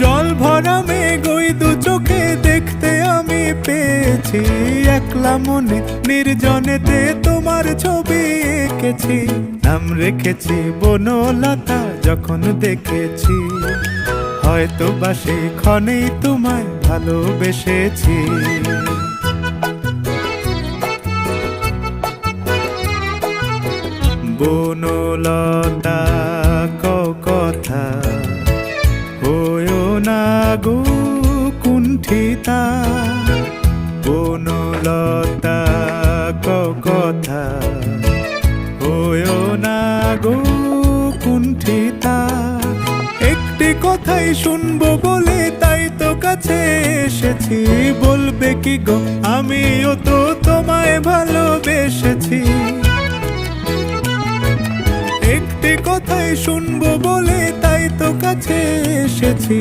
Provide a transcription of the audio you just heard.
জল ভরা মেঘ ওই দু চোখে দেখতে আমি পেয়েছি, একলা মনে নির্জনেতে তোমার ছবি এঁকেছি। নাম রেখেছি বনলতা যখন দেখেছি, হয়তো বা সেই ক্ষণেই তোমায় ভালোবেসেছি। বনলতা কথা হয়ো না গো কুণ্ঠিতা, বনলতা কথা হয়ো না গো কুণ্ঠিতা। একটি কথাই শুনবো বলে তাই তো কাছে এসেছি, বলবে কি গো আমিও তো তোমায় ভালোবেসেছি। একটি কথাই শুনবো বলে তাই তো কাছে এসেছি,